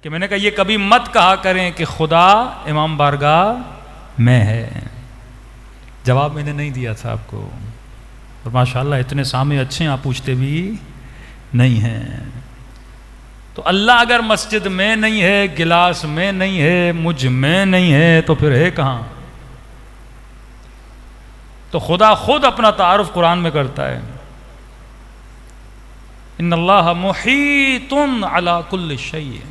کہ میں نے کہا یہ کبھی مت کہا کریں کہ خدا امام بارگاہ میں ہے. جواب میں نے نہیں دیا تھا آپ کو. اور ماشاءاللہ اتنے سامنے اچھے ہیں، آپ پوچھتے بھی نہیں ہیں. تو اللہ اگر مسجد میں نہیں ہے، گلاس میں نہیں ہے، مجھ میں نہیں ہے، تو پھر ہے کہاں؟ تو خدا خود اپنا تعارف قرآن میں کرتا ہے، ان اللہ محیط علی کل شیء.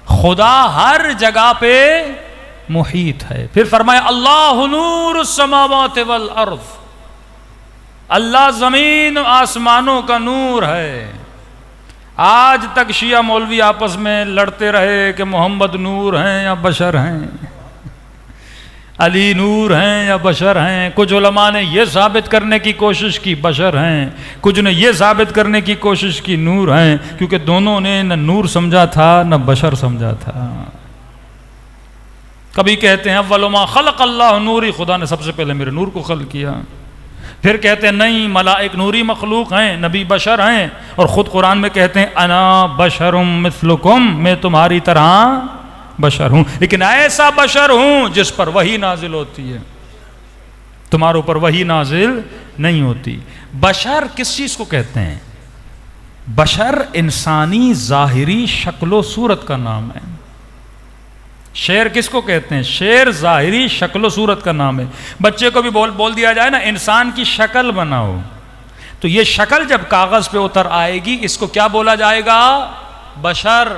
خدا ہر جگہ پہ محیط ہے. پھر فرمایا اللہ نور السماوات والارض، اللہ زمین آسمانوں کا نور ہے. آج تک شیعہ مولوی آپس میں لڑتے رہے کہ محمد نور ہیں یا بشر ہیں، علی نور ہیں یا بشر ہیں. کچھ علماء نے یہ ثابت کرنے کی کوشش کی بشر ہیں، کچھ نے یہ ثابت کرنے کی کوشش کی نور ہیں، کیونکہ دونوں نے نہ نور سمجھا تھا نہ بشر سمجھا تھا. کبھی کہتے ہیں اول ما خلق اللہ نوری، خدا نے سب سے پہلے میرے نور کو خلق کیا. پھر کہتے ہیں نہیں ملائک نوری مخلوق ہیں، نبی بشر ہیں. اور خود قرآن میں کہتے ہیں انا بشر مثلکم، میں تمہاری طرح بشر ہوں، لیکن ایسا بشر ہوں جس پر وحی نازل ہوتی ہے، تمہارے اوپر وحی نازل نہیں ہوتی. بشر کس چیز کو کہتے ہیں؟ بشر انسانی ظاہری شکل و صورت کا نام ہے. شیر کس کو کہتے ہیں؟ شیر ظاہری شکل و صورت کا نام ہے. بچے کو بھی بول دیا جائے نا انسان کی شکل بناؤ، تو یہ شکل جب کاغذ پہ اتر آئے گی اس کو کیا بولا جائے گا؟ بشر.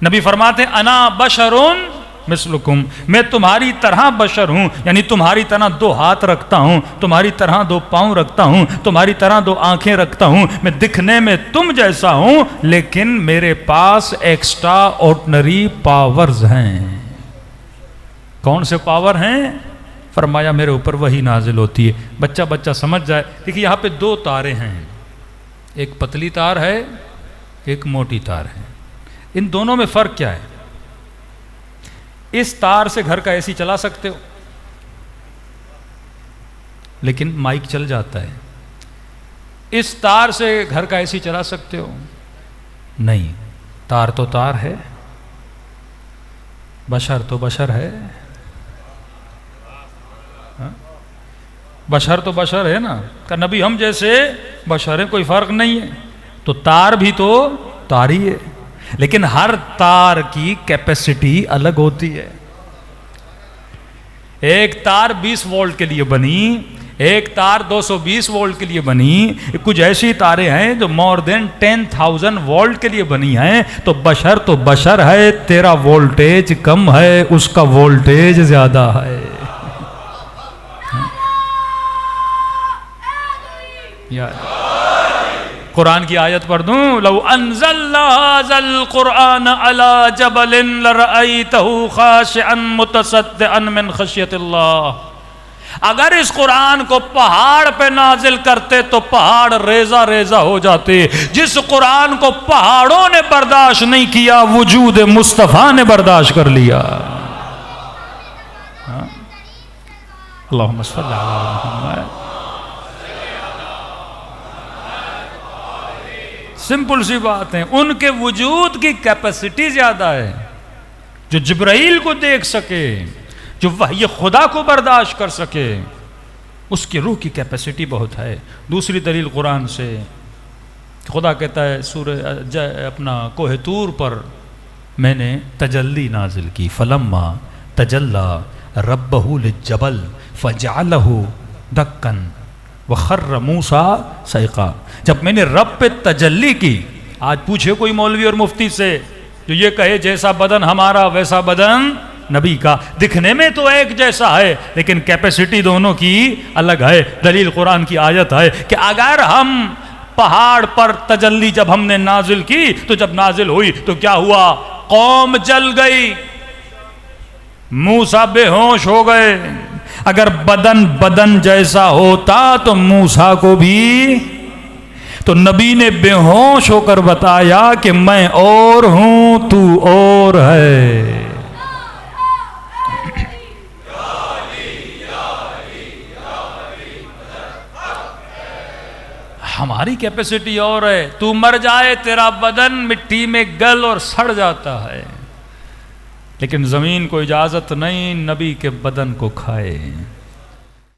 نبی فرماتے ہیں انا بشرون مثلکم، میں تمہاری طرح بشر ہوں، یعنی تمہاری طرح 2 ہاتھ رکھتا ہوں، تمہاری طرح 2 پاؤں رکھتا ہوں، تمہاری طرح 2 آنکھیں رکھتا ہوں. میں دکھنے میں تم جیسا ہوں، لیکن میرے پاس ایکسٹرا آرڈنری پاورز ہیں. کون سے پاور ہیں؟ فرمایا میرے اوپر وہی نازل ہوتی ہے. بچہ سمجھ جائے. دیکھیے یہاں پہ 2 تاریں ہیں، ایک پتلی تار ہے ایک موٹی تار ہے. ان دونوں میں فرق کیا ہے؟ اس تار سے گھر کا اے سی چلا سکتے ہو لیکن مائک چل جاتا ہے. اس تار سے گھر کا اے سی چلا سکتے ہو؟ نہیں. تار تو تار ہے، بشر تو بشر ہے. بشر تو بشر ہے نا، کہ نبی ہم جیسے بشر ہیں، کوئی فرق نہیں ہے. تو تار بھی تو تار ہی ہے، لیکن ہر تار کی کیپیسٹی الگ ہوتی ہے. ایک تار 20 وولٹ کے لیے بنی، ایک تار 220 وولٹ کے لیے بنی. کچھ ایسی تاریں ہیں جو مور دین 10,000 وولٹ کے لیے بنی ہیں. تو بشر ہے، تیرا وولٹیج کم ہے، اس کا وولٹیج زیادہ ہے. قرآن کی آیت پڑھ دوں، لو انزلنا ھذا القرآن علی جبل لرأیتہ خاشعا متصدعا من خشیۃ اللہ. اگر اس قرآن کو پہاڑ پہ نازل کرتے تو پہاڑ ریزہ ریزہ ہو جاتے. جس قرآن کو پہاڑوں نے برداشت نہیں کیا، وجود مصطفیٰ نے برداشت کر لیا. اللہم صل علی محمد. سمپل سی بات ہے، ان کے وجود کی کیپیسٹی زیادہ ہے. جو جبرائیل کو دیکھ سکے، جو وحی خدا کو برداشت کر سکے، اس کی روح کی کیپیسٹی بہت ہے. دوسری دلیل قرآن سے، خدا کہتا ہے سورہ اپنا کوہ طور پر میں نے تجلی نازل کی. فلما تجلی ربہ للجبل فجعلہ دکن وخر موسیٰ صعقا. جب میں نے رب پہ تجلی کی، آج پوچھے کوئی مولوی اور مفتی سے جو یہ کہے جیسا بدن ہمارا ویسا بدن نبی کا، دکھنے میں تو ایک جیسا ہے لیکن کیپیسٹی دونوں کی الگ ہے. دلیل قرآن کی آیت ہے کہ اگر ہم پہاڑ پر تجلی جب ہم نے نازل کی تو جب نازل ہوئی تو کیا ہوا؟ قوم جل گئی، موسیٰ بے ہوش ہو گئے. اگر بدن جیسا ہوتا تو موسیٰ کو بھی، تو نبی نے بے ہوش ہو کر بتایا کہ میں اور ہوں تو اور ہے. ہماری کیپیسٹی اور ہے، تو مر جائے تیرا بدن مٹی میں گل اور سڑ جاتا ہے، لیکن زمین کو اجازت نہیں نبی کے بدن کو کھائے۔